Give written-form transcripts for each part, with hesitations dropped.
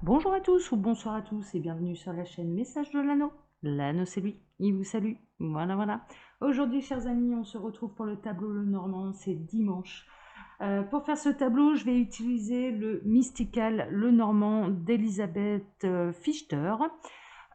Bonjour à tous ou bonsoir à tous et bienvenue sur la chaîne Message de l'Anneau. L'Anneau c'est lui, il vous salue. Voilà, voilà. Aujourd'hui, chers amis, on se retrouve pour le tableau Lenormand, c'est dimanche. Pour faire ce tableau, je vais utiliser le Mystical Lenormand d'Elisabeth Fichter.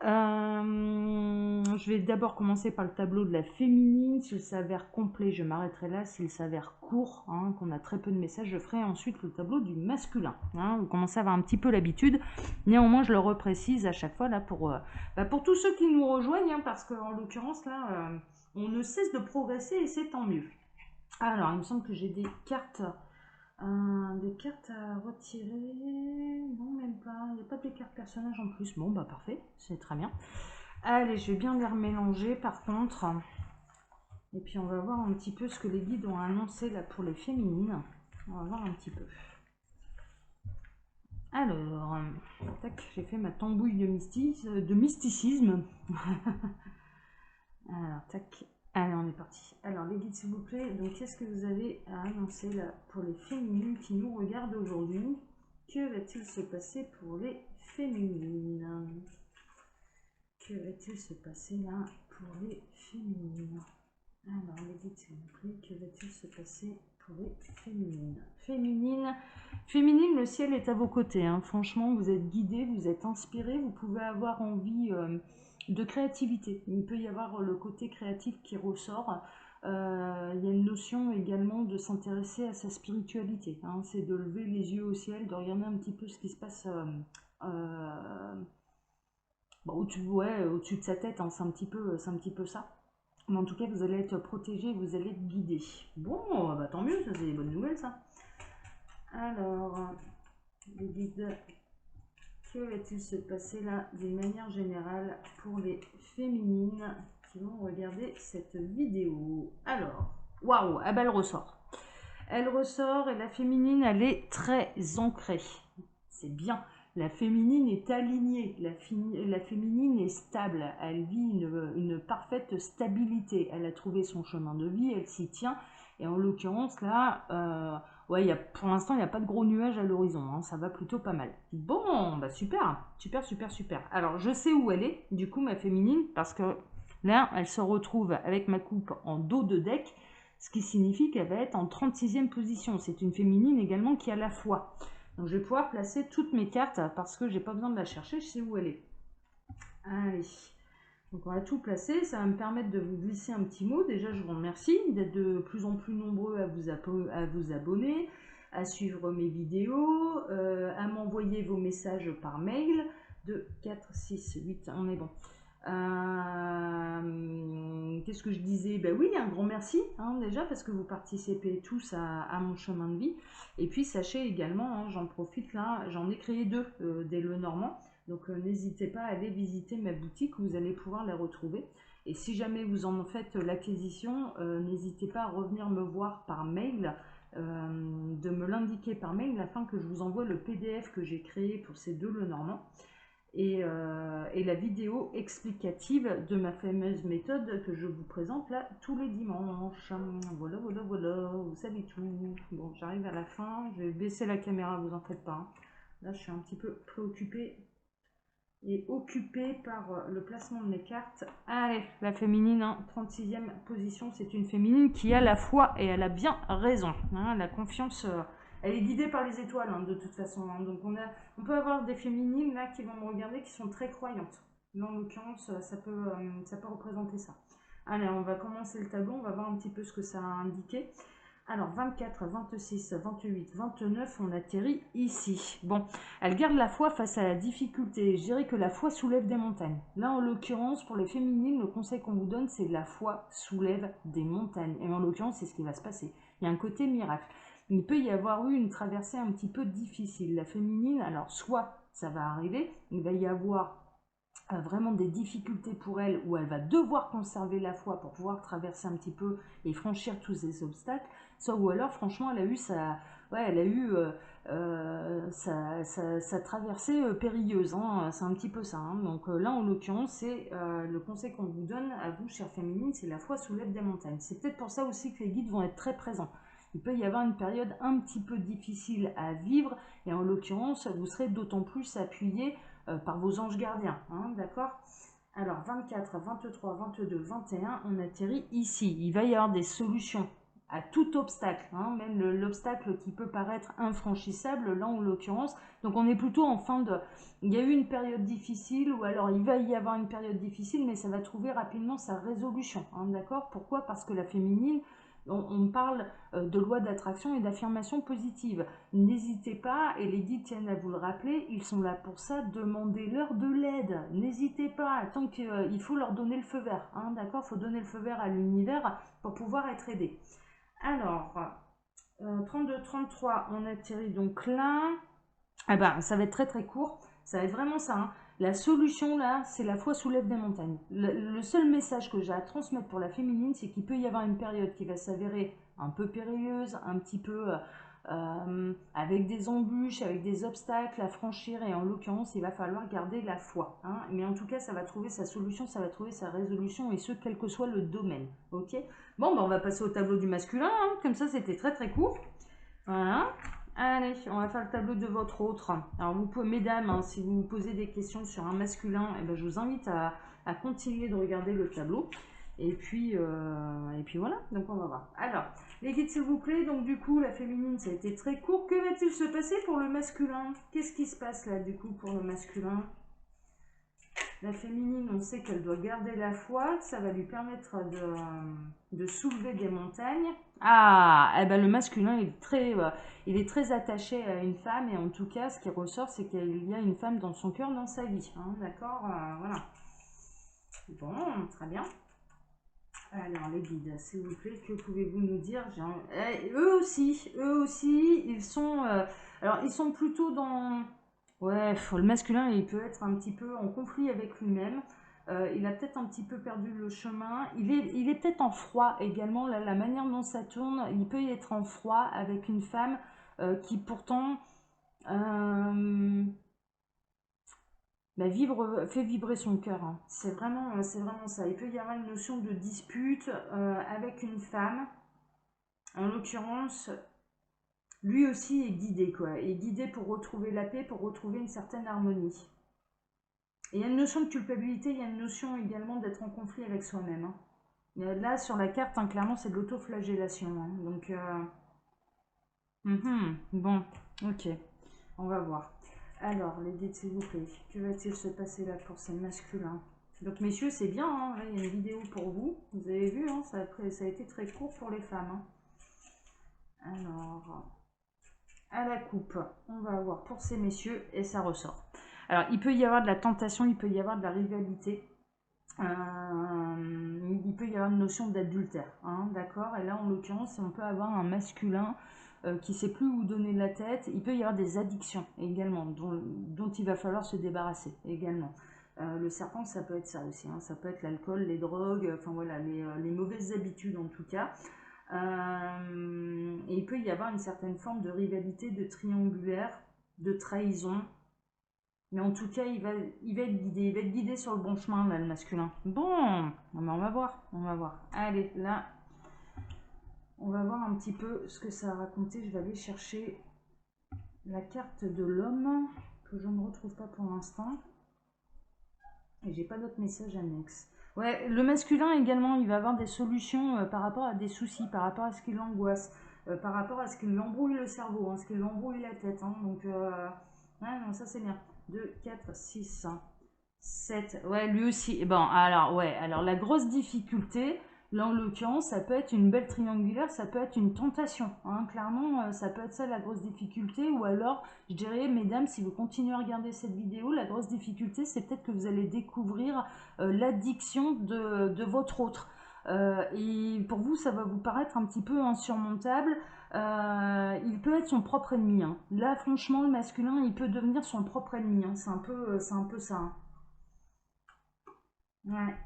Je vais d'abord commencer par le tableau de la féminine. S'il s'avère complet, je m'arrêterai là. S'il s'avère court, hein, qu'on a très peu de messages, je ferai ensuite le tableau du masculin. Hein. Vous commencez à avoir un petit peu l'habitude. Néanmoins, je le reprécise à chaque fois là pour tous ceux qui nous rejoignent, hein, parce qu'en l'occurrence, là, on ne cesse de progresser et c'est tant mieux. Alors, il me semble que j'ai des cartes à retirer. Non, même pas. Il n'y a pas des cartes personnages en plus. Bon, bah parfait, c'est très bien. Allez, je vais bien les remélanger par contre. Et puis on va voir un petit peu ce que les guides ont annoncé là pour les féminines. On va voir un petit peu. Alors, tac, j'ai fait ma tambouille de mysticisme. Alors, tac. Allez, on est parti. Alors, les guides, s'il vous plaît. Donc, qu'est-ce que vous avez à annoncer là pour les féminines qui nous regardent aujourd'hui? Que va-t-il se passer pour les féminines? Que va-t-il se passer là pour les féminines? Alors, les guides, s'il vous plaît. Que va-t-il se passer pour les féminines? Féminine, le ciel est à vos côtés. Hein. Franchement, vous êtes guidés, vous êtes inspirés, vous pouvez avoir envie de créativité. Il peut y avoir le côté créatif qui ressort. Il y a une notion également de s'intéresser à sa spiritualité. Hein. C'est de lever les yeux au ciel, de regarder un petit peu ce qui se passe au-dessus de sa tête. Hein. C'est un petit peu ça. Mais en tout cas, vous allez être protégé, vous allez être guidé. Bon, bah tant mieux, ça c'est des bonnes nouvelles ça. Alors, les guides, que va-t-il se passer là d'une manière générale pour les féminines qui vont regarder cette vidéo? Alors, waouh, ah bah elle ressort. Elle ressort et la féminine, elle est très ancrée. C'est bien. La féminine est alignée, la féminine est stable, elle vit une parfaite stabilité, elle a trouvé son chemin de vie, elle s'y tient, et en l'occurrence là, ouais, pour l'instant il n'y a pas de gros nuages à l'horizon, hein, ça va plutôt pas mal. Bon, bah super, super, super, super. Alors je sais où elle est, du coup ma féminine, parce que là elle se retrouve avec ma coupe en dos de deck, ce qui signifie qu'elle va être en 36e position. C'est une féminine également qui a la foi. Donc je vais pouvoir placer toutes mes cartes parce que j'ai pas besoin de la chercher, je sais où elle est. Allez, donc on va tout placer, ça va me permettre de vous glisser un petit mot. Déjà je vous remercie d'être de plus en plus nombreux à vous abonner, à suivre mes vidéos, à m'envoyer vos messages par mail. 2, 4, 6, 8, on est bon. Qu'est-ce que je disais? Ben oui, un grand merci hein, déjà parce que vous participez tous à mon chemin de vie. Et puis sachez également, hein, j'en profite là, j'en ai créé deux des Lenormand. Donc n'hésitez pas à aller visiter ma boutique, vous allez pouvoir les retrouver. Et si jamais vous en faites l'acquisition, n'hésitez pas à revenir me voir par mail, de me l'indiquer par mail afin que je vous envoie le PDF que j'ai créé pour ces deux Lenormand. Et la vidéo explicative de ma fameuse méthode que je vous présente là tous les dimanches. Voilà, voilà, voilà, vous savez tout. Bon, j'arrive à la fin, je vais baisser la caméra, vous en faites pas. Là, je suis un petit peu préoccupée et occupée par le placement de mes cartes. Allez, la féminine, hein, 36e position, c'est une féminine qui a la foi et elle a bien raison. Hein, la confiance, elle est guidée par les étoiles hein, de toute façon. Hein, donc on peut avoir des féminines là qui vont me regarder qui sont très croyantes. Là, en l'occurrence, ça peut représenter ça. Allez, on va commencer le tableau, on va voir un petit peu ce que ça a indiqué. Alors 24, 26, 28, 29, on atterrit ici. Bon, elle garde la foi face à la difficulté. Je dirais que la foi soulève des montagnes. Là, en l'occurrence, pour les féminines, le conseil qu'on vous donne, c'est la foi soulève des montagnes. Et en l'occurrence, c'est ce qui va se passer. Il y a un côté miracle. Il peut y avoir eu une traversée un petit peu difficile. La féminine, alors soit ça va arriver, il va y avoir vraiment des difficultés pour elle où elle va devoir conserver la foi pour pouvoir traverser un petit peu et franchir tous ces obstacles, soit ou alors franchement elle a eu sa traversée périlleuse, hein, c'est un petit peu ça. Hein. Donc là en l'occurrence c'est le conseil qu'on vous donne à vous chère féminine, c'est la foi soulève des montagnes. C'est peut-être pour ça aussi que les guides vont être très présents. il peut y avoir une période un petit peu difficile à vivre, et en l'occurrence, vous serez d'autant plus appuyé par vos anges gardiens, hein, d'accord? Alors, 24, 23, 22, 21, on atterrit ici. Il va y avoir des solutions à tout obstacle, hein, même l'obstacle qui peut paraître infranchissable, là en l'occurrence. Donc on est plutôt en fin de... Il y a eu une période difficile, ou alors il va y avoir une période difficile, mais ça va trouver rapidement sa résolution, hein, d'accord? Pourquoi? Parce que la féminine, on parle de loi d'attraction et d'affirmation positive. N'hésitez pas, et les guides tiennent à vous le rappeler, ils sont là pour ça, demandez-leur de l'aide. N'hésitez pas, tant qu'il faut leur donner le feu vert, hein, d'accord? Il faut donner le feu vert à l'univers pour pouvoir être aidé. Alors, 32-33, on atterrit donc là. Ah ben, ça va être très très court. Ça va être vraiment ça, hein. La solution là, c'est la foi soulève des montagnes. Le seul message que j'ai à transmettre pour la féminine, c'est qu'il peut y avoir une période qui va s'avérer un peu périlleuse, un petit peu avec des embûches, avec des obstacles à franchir. Et en l'occurrence, il va falloir garder la foi, hein. Mais en tout cas, ça va trouver sa solution, ça va trouver sa résolution, et ce, quel que soit le domaine. Ok. Bon, ben, on va passer au tableau du masculin, hein. Comme ça, c'était très très court. Voilà. Allez, on va faire le tableau de votre autre. Alors, vous pouvez, mesdames, hein, si vous vous posez des questions sur un masculin, eh ben, je vous invite à continuer de regarder le tableau. Et puis voilà, donc on va voir. Alors, les guides, s'il vous plaît. Donc, du coup, la féminine, ça a été très court. Que va-t-il se passer pour le masculin? Qu'est-ce qui se passe là, du coup, pour le masculin? La féminine, on sait qu'elle doit garder la foi, ça va lui permettre de soulever des montagnes. Ah, eh ben le masculin, il est très attaché à une femme, et en tout cas, ce qui ressort, c'est qu'il y a une femme dans son cœur, dans sa vie, hein, d'accord, voilà. Bon, très bien. Alors, les guides, s'il vous plaît, que pouvez-vous nous dire? Eux aussi, ils sont... alors, ils sont plutôt dans... Ouais, le masculin, il peut être un petit peu en conflit avec lui-même. Il a peut-être un petit peu perdu le chemin. Il est peut-être en froid également. La manière dont ça tourne, il peut y être en froid avec une femme qui pourtant bah, fait vibrer son cœur, hein. C'est vraiment ça. Il peut y avoir une notion de dispute avec une femme. En l'occurrence, lui aussi est guidé, quoi. Est guidé pour retrouver la paix, pour retrouver une certaine harmonie. Et il y a une notion de culpabilité, il y a une notion également d'être en conflit avec soi-même, hein. Là, sur la carte, hein, clairement, c'est de l'autoflagellation, hein. Donc, bon, ok, on va voir. Alors, les guides, s'il vous plaît, que va-t-il se passer là pour ces masculins? Donc, messieurs, c'est bien, hein, là, il y a une vidéo pour vous. Vous avez vu, hein, ça a été très court pour les femmes, hein. Alors, à la coupe, on va avoir pour ces messieurs, et ça ressort. Alors, il peut y avoir de la tentation, il peut y avoir de la rivalité. Il peut y avoir une notion d'adultère, hein, d'accord? Et là, en l'occurrence, on peut avoir un masculin qui ne sait plus où donner de la tête. Il peut y avoir des addictions également, dont il va falloir se débarrasser également. Le serpent, ça peut être ça aussi, hein. Ça peut être l'alcool, les drogues, enfin voilà, les mauvaises habitudes en tout cas. Et il peut y avoir une certaine forme de rivalité, de triangulaire, de trahison. Mais en tout cas, il va être guidé. Il va être guidé sur le bon chemin, là, le masculin. Bon, on va voir. On va voir. Allez, là, on va voir un petit peu ce que ça a raconté. Je vais aller chercher la carte de l'homme, que je ne retrouve pas pour l'instant. Et j'ai pas d'autres messages annexes. Ouais, le masculin également, il va avoir des solutions par rapport à des soucis, par rapport à ce qui l'angoisse, par rapport à ce qui l'embrouille le cerveau, hein, ce qui l'embrouille la tête, hein. Donc, ouais, non, ça c'est bien. 2, 4, 6, 7. Ouais, lui aussi. Bon, alors, ouais, alors la grosse difficulté, là en l'occurrence, ça peut être une belle triangulaire, ça peut être une tentation, hein. Clairement, ça peut être ça la grosse difficulté. Ou alors, je dirais, mesdames, si vous continuez à regarder cette vidéo, la grosse difficulté, c'est peut-être que vous allez découvrir l'addiction de votre autre. Et pour vous, ça va vous paraître un petit peu insurmontable. Il peut être son propre ennemi, hein. Là, franchement, le masculin, il peut devenir son propre ennemi, hein. C'est un peu ça, hein. Ouais.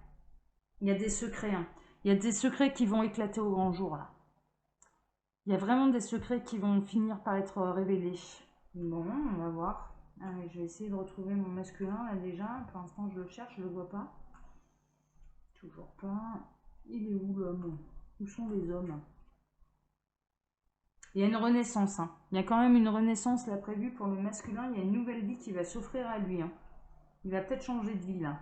Il y a des secrets, hein. Il y a des secrets qui vont éclater au grand jour, là. Il y a vraiment des secrets qui vont finir par être révélés. Bon, on va voir. Allez, je vais essayer de retrouver mon masculin, là, déjà. Pour l'instant, je le cherche, je le vois pas. Toujours pas. Il est où, l'homme? Où sont les hommes? Il y a une renaissance, hein. Il y a quand même une renaissance là prévue pour le masculin. Il y a une nouvelle vie qui va s'offrir à lui, hein. Il va peut-être changer de vie là.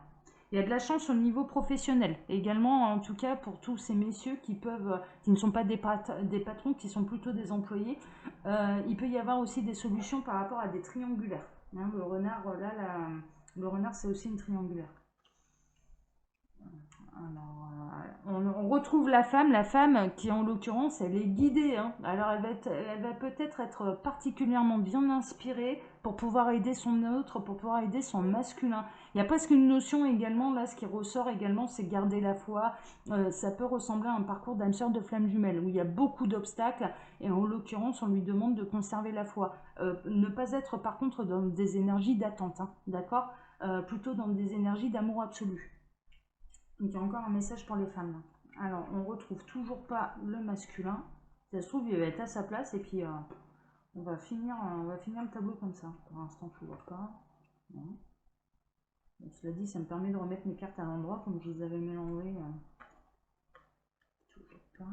Il y a de la chance au niveau professionnel. Également, en tout cas, pour tous ces messieurs qui ne sont pas des patrons, qui sont plutôt des employés, il peut y avoir aussi des solutions par rapport à des triangulaires. Hein, le renard, le renard, c'est aussi une triangulaire. Alors, on retrouve la femme qui en l'occurrence, elle est guidée, hein. Alors elle va peut-être être particulièrement bien inspirée pour pouvoir aider son autre, pour pouvoir aider son masculin. Il y a presque une notion également, là ce qui ressort également, c'est garder la foi. Ça peut ressembler à un parcours d'âme sœur de flamme jumelle, où il y a beaucoup d'obstacles, et en l'occurrence on lui demande de conserver la foi. Ne pas être par contre dans des énergies d'attente, hein, d'accord, plutôt dans des énergies d'amour absolu. Donc il y a encore un message pour les femmes là. Alors on retrouve toujours pas le masculin. Ça se trouve il va être à sa place et puis on va finir le tableau comme ça. Pour l'instant toujours pas. Non. Bon, cela dit ça me permet de remettre mes cartes à l'endroit comme je les avais mélangées. Toujours pas.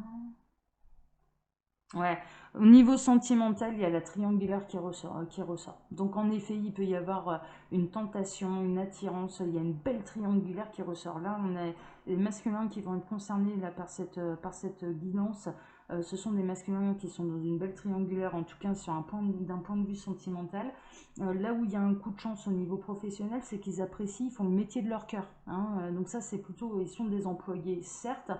Ouais, au niveau sentimental, il y a la triangulaire qui ressort. Donc en effet, il peut y avoir une tentation, une attirance, il y a une belle triangulaire qui ressort. Là, on a les masculins qui vont être concernés là, par cette guidance. Ce sont des masculins qui sont dans une belle triangulaire, en tout cas d'un point de vue sentimental. Là où il y a un coup de chance au niveau professionnel, c'est qu'ils apprécient, ils font le métier de leur cœur, hein. Donc ça, c'est plutôt, ils sont des employés, certes,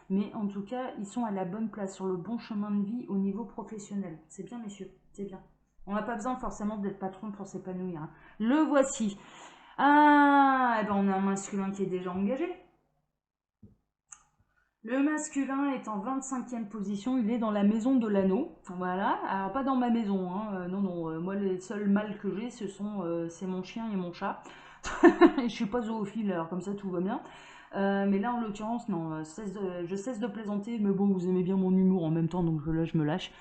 mais en tout cas, ils sont à la bonne place, sur le bon chemin de vie au niveau professionnel. C'est bien, messieurs, c'est bien. On n'a pas besoin forcément d'être patron pour s'épanouir, hein. Le voici. Ah, eh ben on a un masculin qui est déjà engagé. Le masculin est en 25e position, il est dans la maison de l'anneau. Voilà, alors pas dans ma maison, hein. Non, non, moi les seuls mâles que j'ai, c'est mon chien et mon chat. Je suis pas zoophile, alors comme ça tout va bien. Mais là, en l'occurrence, non, je cesse de plaisanter, mais bon, vous aimez bien mon humour en même temps, donc là, je me lâche.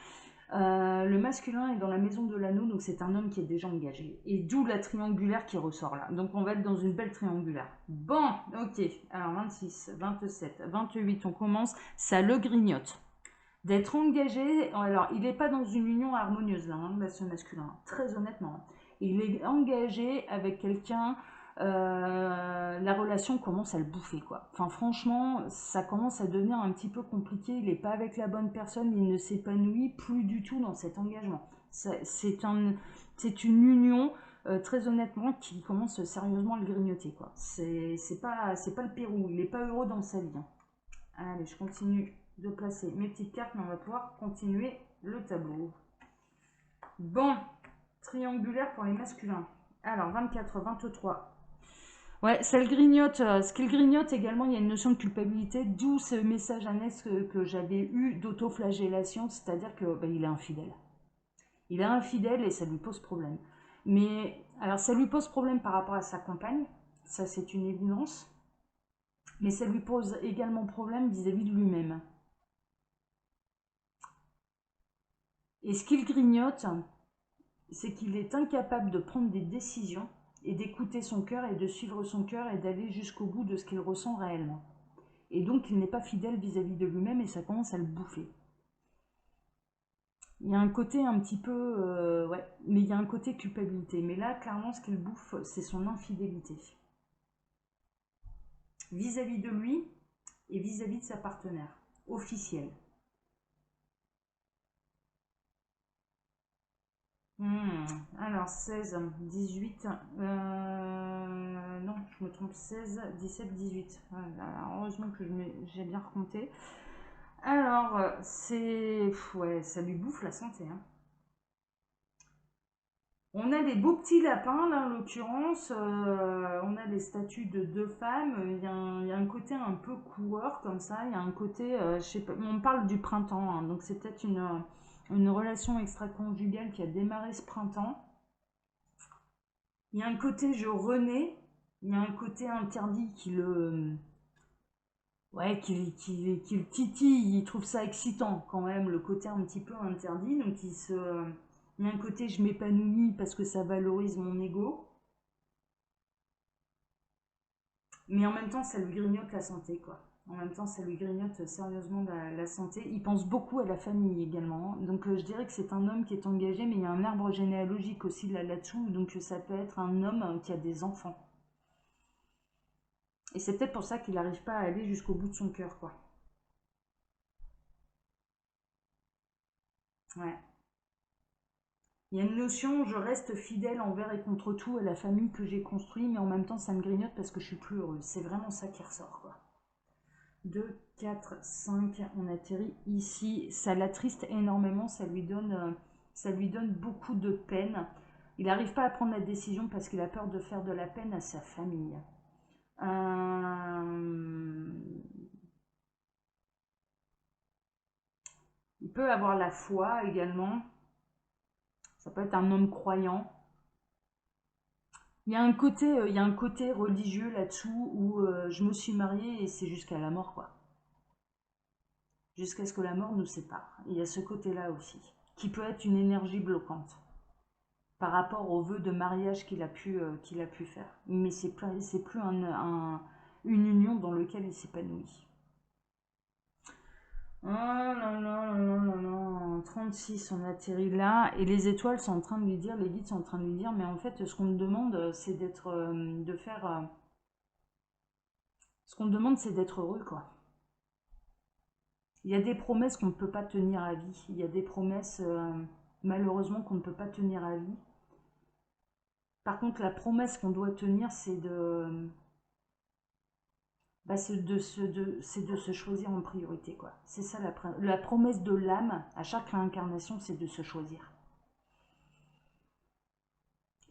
Le masculin est dans la maison de l'anneau, donc c'est un homme qui est déjà engagé. Et d'où la triangulaire qui ressort là. Donc on va être dans une belle triangulaire. Bon, ok. Alors 26, 27, 28, on commence. Ça le grignote. D'être engagé, alors il n'est pas dans une union harmonieuse là, hein, ce masculin, très honnêtement. Il est engagé avec quelqu'un, la relation commence à le bouffer quoi. Enfin franchement, ça commence à devenir un petit peu compliqué, il n'est pas avec la bonne personne, il ne s'épanouit plus du tout dans cet engagement. C'est une union, très honnêtement, qui commence sérieusement à le grignoter quoi. C'est pas le Pérou, il n'est pas heureux dans sa vie, hein. Allez, je continue de placer mes petites cartes, mais on va pouvoir continuer le tableau. Bon, triangulaire pour les masculins. Alors, 24, 23. Ouais, ça le grignote. Ce qu'il grignote également, il y a une notion de culpabilité, d'où ce message annexe que j'avais eu d'autoflagellation, c'est-à-dire que il est infidèle. Il est infidèle et ça lui pose problème. Mais, alors, ça lui pose problème par rapport à sa compagne, ça c'est une évidence, mais ça lui pose également problème vis-à-vis de lui-même. Et ce qu'il grignote, c'est qu'il est incapable de prendre des décisions et d'écouter son cœur et de suivre son cœur et d'aller jusqu'au bout de ce qu'il ressent réellement. Et donc il n'est pas fidèle vis-à-vis de lui-même et ça commence à le bouffer. Il y a un côté un petit peu... ouais, mais il y a un côté culpabilité. Mais là, clairement, ce qu'il bouffe, c'est son infidélité. Vis-à-vis de lui et vis-à-vis de sa partenaire. Officielle. Alors 16, 18, non, je me trompe, 16, 17, 18. Voilà, heureusement que j'ai bien recompté. Alors, ouais, ça lui bouffe la santé, hein. On a des beaux petits lapins, là, en l'occurrence. On a des statues de deux femmes. Il y a un côté un peu coureur, comme ça. Il y a un côté, je sais pas, on parle du printemps, hein, donc c'est peut-être une relation extra-conjugale qui a démarré ce printemps. Il y a un côté je renais, il y a un côté interdit qui le, ouais, qui le titille, il trouve ça excitant quand même, le côté un petit peu interdit. Donc il y a un côté je m'épanouis parce que ça valorise mon ego, mais en même temps ça lui grignote la santé quoi. En même temps, ça lui grignote sérieusement la santé. Il pense beaucoup à la famille également, hein. Donc je dirais que c'est un homme qui est engagé, mais il y a un arbre généalogique aussi là-dessous. Donc ça peut être un homme qui a des enfants. Et c'est peut-être pour ça qu'il n'arrive pas à aller jusqu'au bout de son cœur, quoi. Ouais. Il y a une notion, je reste fidèle envers et contre tout à la famille que j'ai construite, mais en même temps ça me grignote parce que je suis plus heureuse. C'est vraiment ça qui ressort, quoi. 2, 4, 5, on atterrit ici. Ça l'attriste énormément, ça lui donne beaucoup de peine. Il n'arrive pas à prendre la décision parce qu'il a peur de faire de la peine à sa famille. Euh, il peut avoir la foi également. Ça peut être un homme croyant. Il y a un côté religieux là-dessous où je me suis mariée et c'est jusqu'à la mort, quoi. Jusqu'à ce que la mort nous sépare. Il y a ce côté-là aussi, qui peut être une énergie bloquante par rapport aux vœux de mariage qu'il a pu faire. Mais c'est plus une union dans laquelle il s'épanouit. Oh là là là là là là, 36, on atterrit là, et les étoiles sont en train de lui dire, les guides sont en train de lui dire, mais en fait, ce qu'on me demande, c'est de faire, ce qu'on me demande, c'est d'être heureux, quoi. Il y a des promesses qu'on ne peut pas tenir à vie, il y a des promesses, malheureusement, qu'on ne peut pas tenir à vie. Par contre, la promesse qu'on doit tenir, c'est de se choisir en priorité, quoi. C'est ça la promesse de l'âme à chaque réincarnation, c'est de se choisir.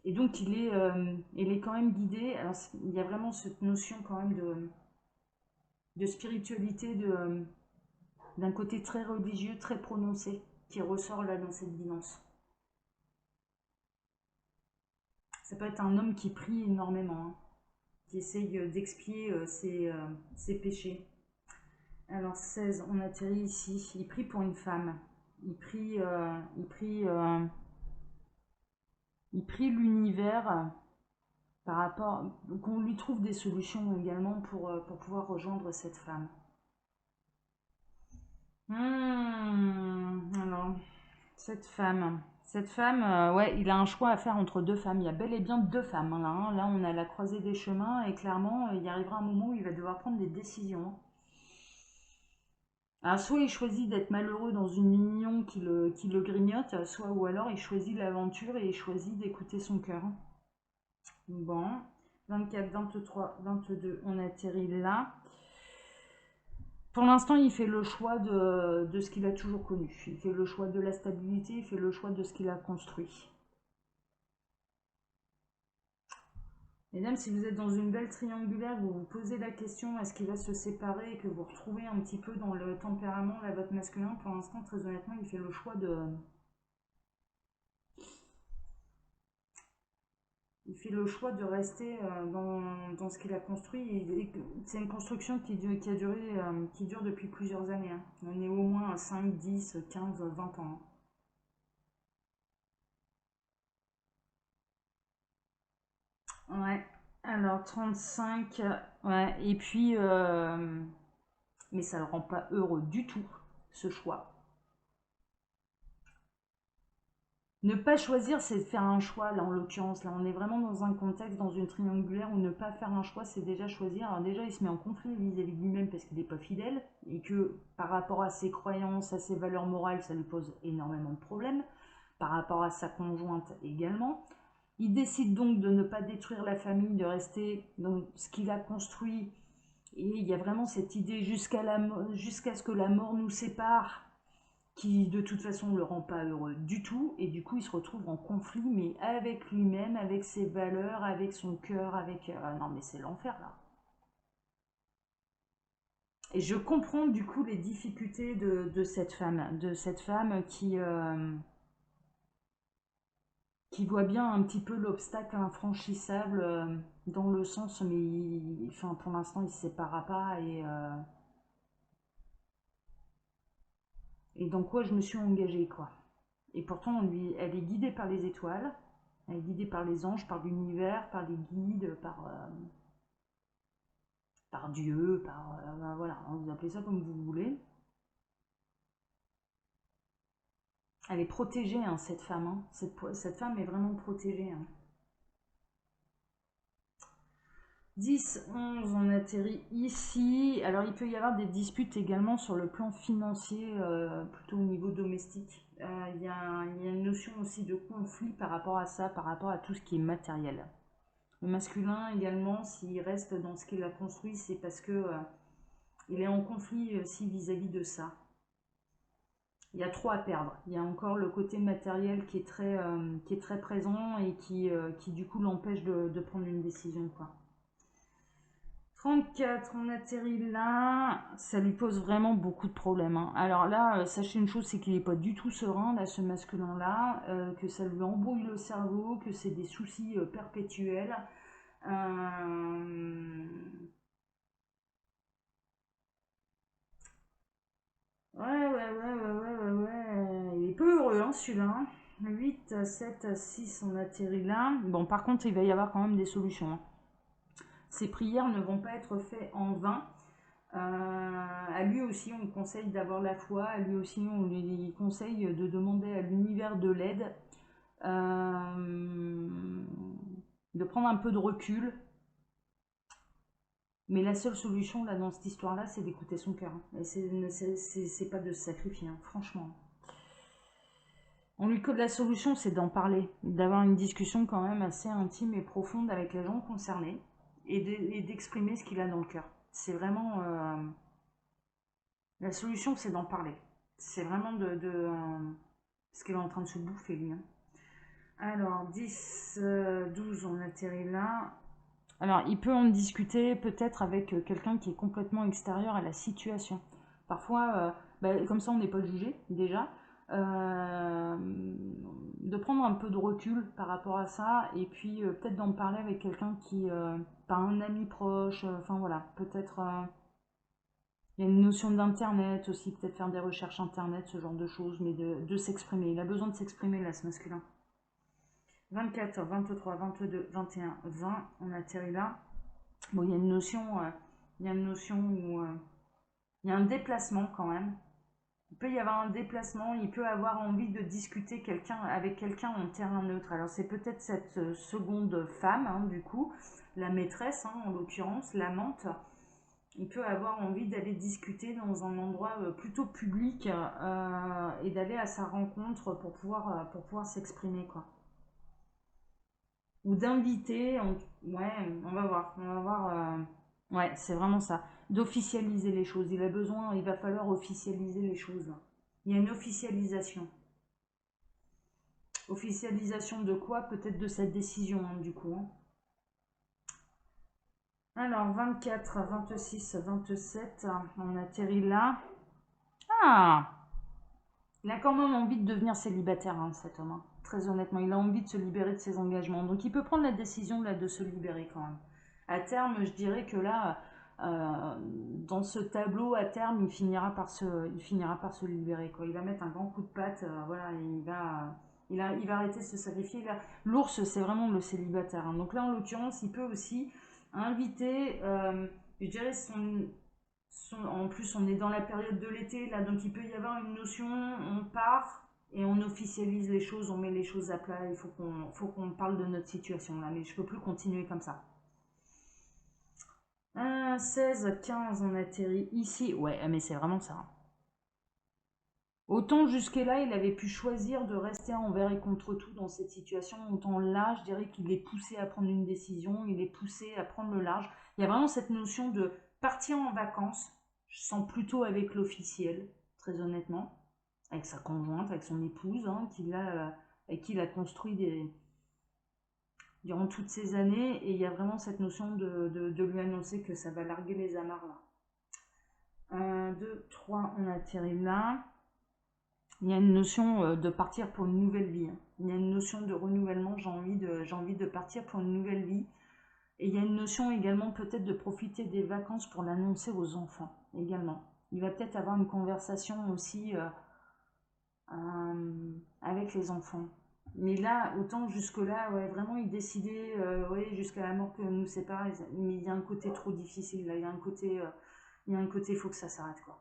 Et donc il est quand même guidé. Alors, il y a vraiment cette notion quand même de spiritualité, d'un côté très religieux, très prononcé, qui ressort là dans cette guidance. Ça peut être un homme qui prie énormément, hein, qui essaye d'expier ses péchés. Alors 16, on atterrit ici. Il prie pour une femme. Il prie l'univers par rapport, qu'on lui trouve des solutions également pour pouvoir rejoindre cette femme. Alors, cette femme, ouais, il a un choix à faire entre deux femmes. Il y a bel et bien deux femmes, hein, là, hein. Là, on a la croisée des chemins et clairement, il y arrivera un moment où il va devoir prendre des décisions. Alors, soit il choisit d'être malheureux dans une union qui le grignote, soit ou alors il choisit l'aventure et il choisit d'écouter son cœur. Bon, 24, 23, 22, on atterrit là. Pour l'instant, il fait le choix de ce qu'il a toujours connu. Il fait le choix de la stabilité, il fait le choix de ce qu'il a construit. Mesdames, si vous êtes dans une belle triangulaire, vous vous posez la question, est-ce qu'il va se séparer et que vous retrouvez un petit peu dans le tempérament, là, votre masculin, pour l'instant, très honnêtement, il fait le choix de rester dans ce qu'il a construit. C'est une construction qui dure depuis plusieurs années, hein. On est au moins à 5, 10, 15, 20 ans, hein. Ouais, alors 35, ouais, et puis, mais ça ne le rend pas heureux du tout, ce choix. Ne pas choisir, c'est faire un choix, là en l'occurrence. Là, on est vraiment dans un contexte, dans une triangulaire où ne pas faire un choix, c'est déjà choisir. Alors déjà, il se met en conflit vis-à-vis de lui-même parce qu'il n'est pas fidèle et que par rapport à ses croyances, à ses valeurs morales, ça lui pose énormément de problèmes. Par rapport à sa conjointe également. Il décide donc de ne pas détruire la famille, de rester dans ce qu'il a construit. Et il y a vraiment cette idée jusqu'à ce que la mort nous sépare, qui de toute façon ne le rend pas heureux du tout, et du coup il se retrouve en conflit, mais avec lui-même, avec ses valeurs, avec son cœur, avec... non mais c'est l'enfer là. Et je comprends du coup les difficultés de cette femme qui voit bien un petit peu l'obstacle infranchissable dans le sens, mais enfin, pour l'instant il ne se séparera pas, et dans quoi je me suis engagée, quoi. Et pourtant, elle est guidée par les étoiles, elle est guidée par les anges, par l'univers, par les guides, par Dieu, par... ben voilà, hein, vous appelez ça comme vous voulez. Elle est protégée, hein, cette femme. Hein. Cette femme est vraiment protégée. Hein. 10, 11, on atterrit ici. Alors, il peut y avoir des disputes également sur le plan financier, plutôt au niveau domestique. Il y a une notion aussi de conflit par rapport à ça, par rapport à tout ce qui est matériel. Le masculin également, s'il reste dans ce qu'il a construit, c'est parce que il est en conflit aussi vis-à-vis de ça. Il y a trop à perdre. Il y a encore le côté matériel qui est très présent et qui du coup l'empêche de prendre une décision, quoi. 34, on atterrit là, ça lui pose vraiment beaucoup de problèmes. Hein. Alors là, sachez une chose, c'est qu'il n'est pas du tout serein, là, ce masculin-là, que ça lui embrouille le cerveau, que c'est des soucis perpétuels. Euh, ouais. Il est peu heureux, hein, celui-là. Hein. 8, 7, 6, on atterrit là. Bon, par contre, il va y avoir quand même des solutions. Hein. Ces prières ne vont pas être faites en vain. À lui aussi, on lui conseille d'avoir la foi. À lui aussi, on lui conseille de demander à l'univers de l'aide. De prendre un peu de recul. Mais la seule solution là dans cette histoire-là, c'est d'écouter son cœur. Et c'est pas de se sacrifier, hein, franchement. On lui code la solution, c'est d'en parler, d'avoir une discussion quand même assez intime et profonde avec les gens concernés et d'exprimer ce qu'il a dans le cœur. C'est vraiment la solution, c'est d'en parler. C'est vraiment ce qu'il est en train de se bouffer lui. Hein. Alors 10, 12, on atterrit là. Alors, il peut en discuter peut-être avec quelqu'un qui est complètement extérieur à la situation. Parfois, comme ça, on n'est pas jugé déjà. Euh, de prendre un peu de recul par rapport à ça et puis peut-être d'en parler avec quelqu'un qui, pas un ami proche, enfin voilà, peut-être il y a une notion d'internet aussi, peut-être faire des recherches internet, ce genre de choses, mais de s'exprimer. Il a besoin de s'exprimer là, ce masculin. 24, 23, 22, 21, 20, on atterrit là. Bon, il y a une notion où il y a un déplacement quand même. Il peut y avoir un déplacement, il peut avoir envie de discuter avec quelqu'un en terrain neutre. Alors c'est peut-être cette seconde femme, hein, du coup, la maîtresse, hein, en l'occurrence, l'amante. Il peut avoir envie d'aller discuter dans un endroit plutôt public et d'aller à sa rencontre pour pouvoir s'exprimer, quoi. Ou d'inviter, ouais, on va voir, ouais, c'est vraiment ça, d'officialiser les choses. Il va falloir officialiser les choses. Il y a une officialisation. Officialisation de quoi? Peut-être de cette décision, hein, du coup. Hein. Alors, 24, 26, 27, on atterrit là. Ah! Il a quand même envie de devenir célibataire, hein, cet homme. Hein. Très honnêtement, il a envie de se libérer de ses engagements. Donc il peut prendre la décision là, de se libérer quand même. À terme, je dirais que là, dans ce tableau, à terme, il finira par se libérer. Quoi. Il va mettre un grand coup de patte, voilà, et il va arrêter de se sacrifier. L'ours, c'est vraiment le célibataire. Hein. Donc là, en l'occurrence, il peut aussi inviter, je dirais, en plus, on est dans la période de l'été, là, donc il peut y avoir une notion, on part et on officialise les choses, on met les choses à plat, il faut qu'on parle de notre situation, là, mais je peux plus continuer comme ça. 16, 15, on atterrit ici, ouais, mais c'est vraiment ça. Autant jusque-là, il avait pu choisir de rester envers et contre tout dans cette situation, autant là, je dirais qu'il est poussé à prendre une décision, il est poussé à prendre le large. Il y a vraiment cette notion de partir en vacances, je sens plutôt avec l'officiel, très honnêtement, avec sa conjointe, avec son épouse, hein, avec qui il a construit durant toutes ces années, et il y a vraiment cette notion de lui annoncer que ça va larguer les amarres là. 1, 2, 3, on atterrit là. Il y a une notion de partir pour une nouvelle vie. Hein. Il y a une notion de renouvellement, j'ai envie de partir pour une nouvelle vie. Et il y a une notion également peut-être de profiter des vacances pour l'annoncer aux enfants également. Il va peut-être avoir une conversation aussi avec les enfants. Mais là, autant jusque-là, ouais, vraiment, il décidait, ouais, jusqu'à la mort que nous sépare. Mais il y a un côté trop difficile, là. Il y a un côté, faut que ça s'arrête, quoi.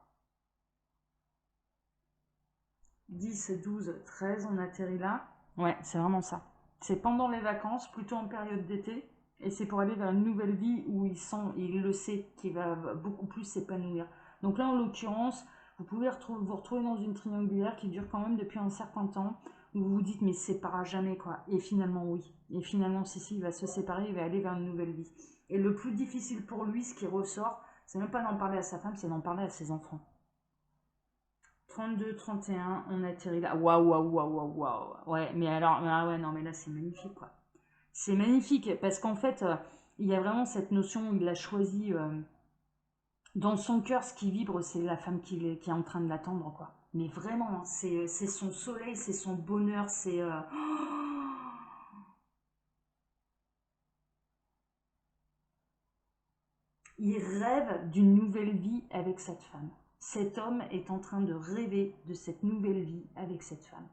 10, 12, 13, on atterrit là. Ouais, c'est vraiment ça. C'est pendant les vacances, plutôt en période d'été. Et c'est pour aller vers une nouvelle vie où il le sait, qu'il va beaucoup plus s'épanouir. Donc là, en l'occurrence, vous pouvez vous retrouver dans une triangulaire qui dure quand même depuis un certain temps, où vous vous dites, mais il se séparera jamais, quoi. Et finalement, oui. Et finalement, si, il va se séparer, il va aller vers une nouvelle vie. Et le plus difficile pour lui, ce qui ressort, c'est même pas d'en parler à sa femme, c'est d'en parler à ses enfants. 32, 31, on atterrit là. Waouh, waouh, waouh, waouh, waouh. Ouais, mais alors, ah ouais, non, mais là, c'est magnifique, quoi. C'est magnifique, parce qu'en fait, il y a vraiment cette notion, il a choisi, dans son cœur, ce qui vibre, c'est la femme qui est en train de l'attendre, quoi. Mais vraiment, hein, c'est son soleil, c'est son bonheur, c'est... Il rêve d'une nouvelle vie avec cette femme. Cet homme est en train de rêver de cette nouvelle vie avec cette femme.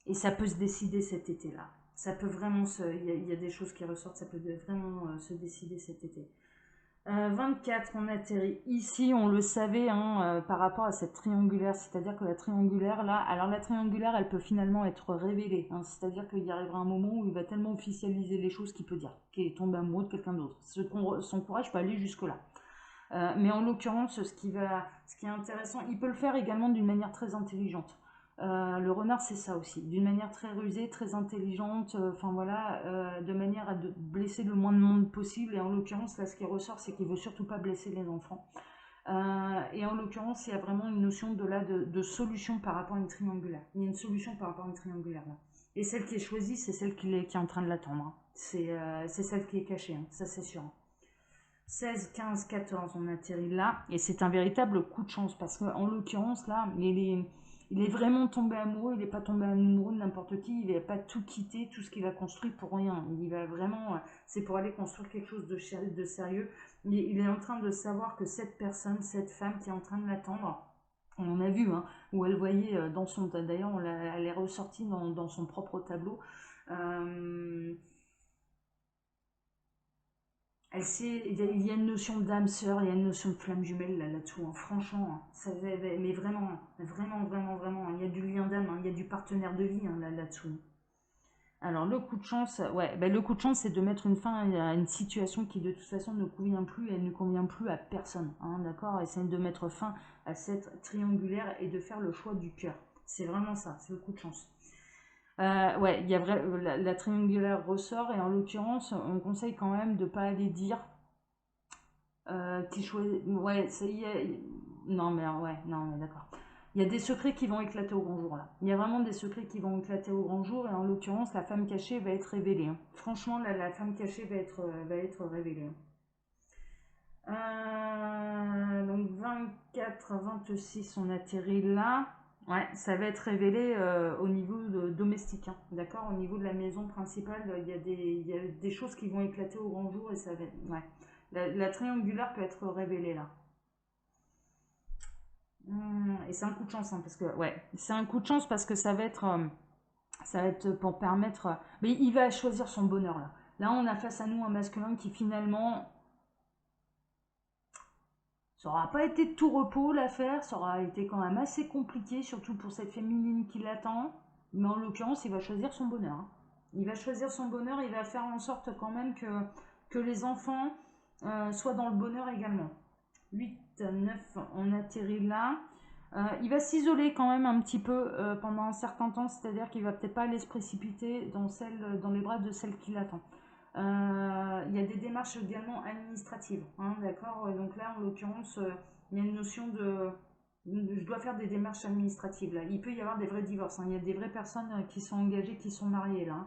Et ça peut se décider cet été-là. Ça peut vraiment il y a des choses qui ressortent, ça peut vraiment se décider cet été. 24, on atterrit ici, on le savait par rapport à cette triangulaire, c'est-à-dire que la triangulaire là, alors la triangulaire elle peut finalement être révélée, hein, c'est-à-dire qu'il y arrivera un moment où il va tellement officialiser les choses qu'il peut dire, qu'il est tombé amoureux de quelqu'un d'autre. Son courage peut aller jusque-là. Mais en l'occurrence, ce qui est intéressant, il peut le faire également d'une manière très intelligente. Le renard, c'est ça aussi, d'une manière très rusée, très intelligente, enfin voilà, de manière à blesser le moins de monde possible. Et en l'occurrence, là, ce qui ressort, c'est qu'il veut surtout pas blesser les enfants. Et en l'occurrence, il y a vraiment une notion de solution par rapport à une triangulaire. Il y a une solution par rapport à une triangulaire là. Et celle qui est choisie, c'est celle qui est en train de l'attendre, hein. C'est celle qui est cachée, hein. Ça c'est sûr. 16, 15, 14, on atterrit là. Et c'est un véritable coup de chance parce qu'en l'occurrence, là, il est vraiment tombé amoureux. Il n'est pas tombé amoureux de n'importe qui. Il n'a pas tout quitté, tout ce qu'il a construit pour rien. Il va vraiment, c'est pour aller construire quelque chose de sérieux. Il est en train de savoir que cette personne, cette femme qui est en train de l'attendre, on a vu, hein, où elle voyait dans son... D'ailleurs, elle est ressortie dans son propre tableau. Euh, il y a une notion d'âme sœur, il y a une notion de flamme jumelle là-dessous, hein. Franchement, hein, mais vraiment, vraiment, vraiment, vraiment, hein. Il y a du lien d'âme, hein, il y a du partenaire de vie, hein, là-dessous. Alors le coup de chance, ouais, ben, le coup de chance c'est de mettre une fin à une situation qui de toute façon ne convient plus, elle ne convient plus à personne, hein, d'accord. Essayer de mettre fin à cette triangulaire et de faire le choix du cœur. C'est vraiment ça, c'est le coup de chance. Ouais, la triangulaire ressort et en l'occurrence, on conseille quand même de ne pas aller dire qui choisit. Ouais, non, mais ouais, non, mais d'accord. Il y a des secrets qui vont éclater au grand jour là. Il y a vraiment des secrets qui vont éclater au grand jour et en l'occurrence, la femme cachée va être révélée, hein. Franchement, la femme cachée va être révélée, hein. Donc 24, 26, on atterrit là. Ouais, ça va être révélé au niveau domestique, hein, d'accord. Au niveau de la maison principale, il y a des choses qui vont éclater au grand jour et ça va. Ouais. La triangulaire peut être révélée là. Et c'est un coup de chance, hein, parce que ouais, c'est un coup de chance parce que ça va être pour permettre. Mais il va choisir son bonheur là. Là, on a face à nous un masculin qui finalement, ça aura pas été de tout repos l'affaire, ça aura été quand même assez compliqué, surtout pour cette féminine qui l'attend. Mais en l'occurrence, il va choisir son bonheur, hein. Il va choisir son bonheur, il va faire en sorte quand même que les enfants soient dans le bonheur également. 8, 9, on atterrit là. Il va s'isoler quand même un petit peu pendant un certain temps, c'est-à-dire qu'il va peut-être pas aller se précipiter dans les bras de celle qui l'attend. Il y a des démarches également administratives, hein, d'accord. Donc là, en l'occurrence, il y a une notion je dois faire des démarches administratives là. Il peut y avoir des vrais divorces, hein. Il y a des vraies personnes qui sont engagées, qui sont mariées là,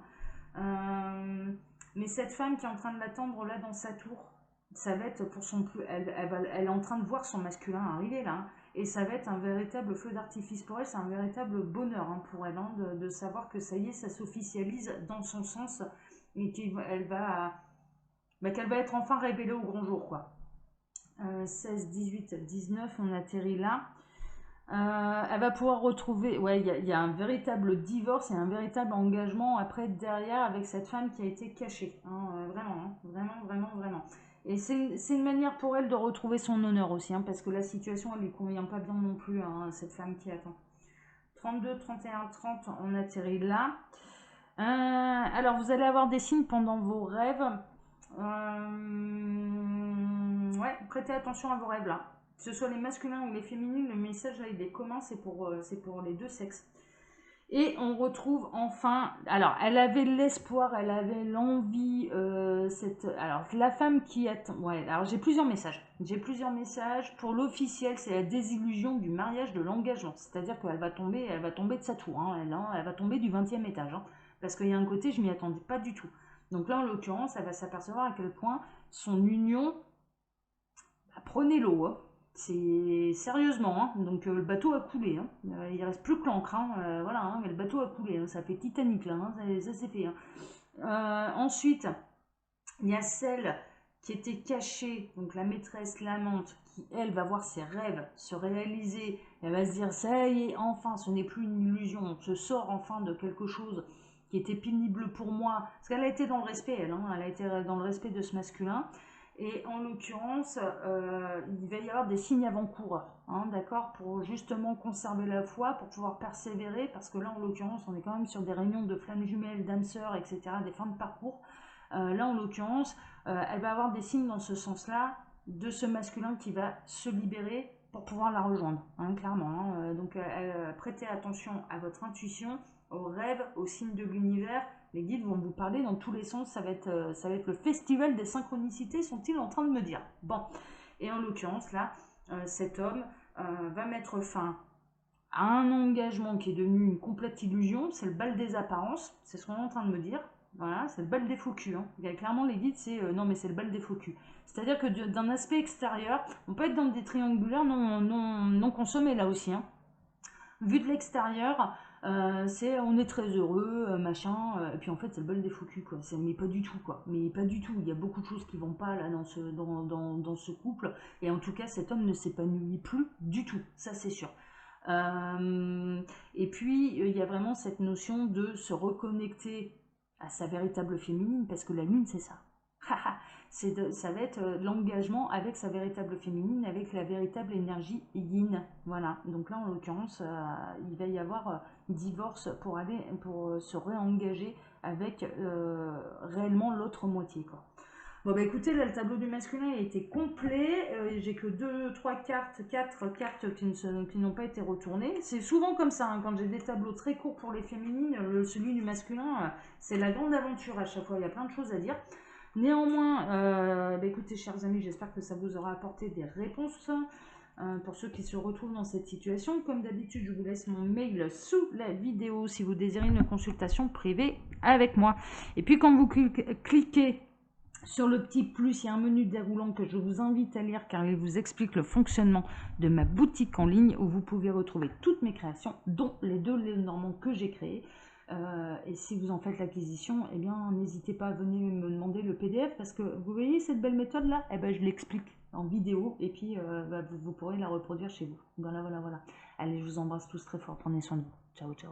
hein. Mais cette femme qui est en train de l'attendre là dans sa tour, ça va être pour son plus, elle est en train de voir son masculin arriver là, hein. Et ça va être un véritable feu d'artifice pour elle, c'est un véritable bonheur, hein, pour elle, hein, de savoir que ça y est, ça s'officialise dans son sens et qu'elle va être enfin révélée au grand jour, quoi. 16, 18, 19, on atterrit là. Elle va pouvoir retrouver, ouais, il y a un véritable divorce et un véritable engagement après derrière avec cette femme qui a été cachée, hein, vraiment, hein, vraiment, vraiment, vraiment. Et c'est une manière pour elle de retrouver son honneur aussi, hein, parce que la situation, elle lui convient pas bien non plus, hein, cette femme qui attend. 32, 31, 30, on atterrit là. Alors, vous allez avoir des signes pendant vos rêves. Ouais, prêtez attention à vos rêves là. Que ce soit les masculins ou les féminines, le message là, il est commun, c'est pour les deux sexes. Et on retrouve enfin, alors elle avait l'espoir, elle avait l'envie, alors la femme qui attend, ouais, alors j'ai plusieurs messages. J'ai plusieurs messages. Pour l'officiel, c'est la désillusion du mariage, de l'engagement. C'est-à-dire qu'elle elle va tomber de sa tour, hein, elle va tomber du 20e étage. Hein, parce qu'il y a un côté, je m'y attendais pas du tout. Donc là, en l'occurrence, elle va s'apercevoir à quel point son union, bah, prenez l'eau, hein. C'est sérieusement, hein. Donc le bateau a coulé, hein. Il reste plus que l'ancre, hein. Voilà, hein. Mais le bateau a coulé, hein. Ça fait Titanic là, hein. Ça c'est fait, hein. Ensuite, il y a celle qui était cachée, donc la maîtresse l'amante, qui elle va voir ses rêves se réaliser. Elle va se dire ça y est, enfin, ce n'est plus une illusion. On se sort enfin de quelque chose qui était pénible pour moi. Parce qu'elle a été dans le respect, elle, hein. Elle a été dans le respect de ce masculin. Et en l'occurrence, il va y avoir des signes avant-coureurs, hein, d'accord, pour justement conserver la foi, pour pouvoir persévérer, parce que là, en l'occurrence, on est quand même sur des réunions de flammes jumelles, d'âmes sœurs, etc., des fins de parcours. Là, en l'occurrence, elle va avoir des signes dans ce sens-là de ce masculin qui va se libérer pour pouvoir la rejoindre, hein, clairement. Hein. Donc, prêtez attention à votre intuition, aux rêves, aux signes de l'univers. Les guides vont vous parler dans tous les sens. Ça va être le festival des synchronicités, sont-ils en train de me dire. Bon, et en l'occurrence, là, cet homme va mettre fin à un engagement qui est devenu une complète illusion. C'est le bal des apparences, c'est ce qu'on est en train de me dire. Voilà, c'est le bal des faux culs. Hein. Clairement, les guides, c'est non, mais c'est le bal des faux culs. C'est-à-dire que d'un aspect extérieur, on peut être dans des triangulaires non consommés là aussi. Hein. Vu de l'extérieur, on est très heureux, machin, et puis en fait c'est le bal des faux culs, quoi. Mais pas du tout, quoi. Mais pas du tout. Il y a beaucoup de choses qui vont pas là dans ce couple, et en tout cas cet homme ne s'épanouit plus du tout, ça c'est sûr. Et puis il y a vraiment cette notion de se reconnecter à sa véritable féminine, parce que la lune c'est ça. Ça va être l'engagement avec sa véritable féminine, avec la véritable énergie yin. Voilà. Donc là, en l'occurrence, il va y avoir divorce pour se réengager avec réellement l'autre moitié, quoi. Bon bah écoutez, là le tableau du masculin a été complet, j'ai que 2, 3 cartes, 4 cartes qui n'ont pas été retournées. C'est souvent comme ça, hein, quand j'ai des tableaux très courts pour les féminines, celui du masculin, c'est la grande aventure à chaque fois, il y a plein de choses à dire. Néanmoins, bah écoutez chers amis, j'espère que ça vous aura apporté des réponses pour ceux qui se retrouvent dans cette situation. Comme d'habitude, je vous laisse mon mail sous la vidéo si vous désirez une consultation privée avec moi. Et puis quand vous cliquez sur le petit plus, il y a un menu déroulant que je vous invite à lire car il vous explique le fonctionnement de ma boutique en ligne où vous pouvez retrouver toutes mes créations, dont les 2 Lénormands que j'ai créés. Et si vous en faites l'acquisition, eh bien n'hésitez pas à venir me demander le PDF parce que vous voyez cette belle méthode là, eh ben, je l'explique en vidéo et puis vous pourrez la reproduire chez vous. Voilà, voilà, voilà. Allez, je vous embrasse tous très fort, prenez soin de vous. Ciao, ciao.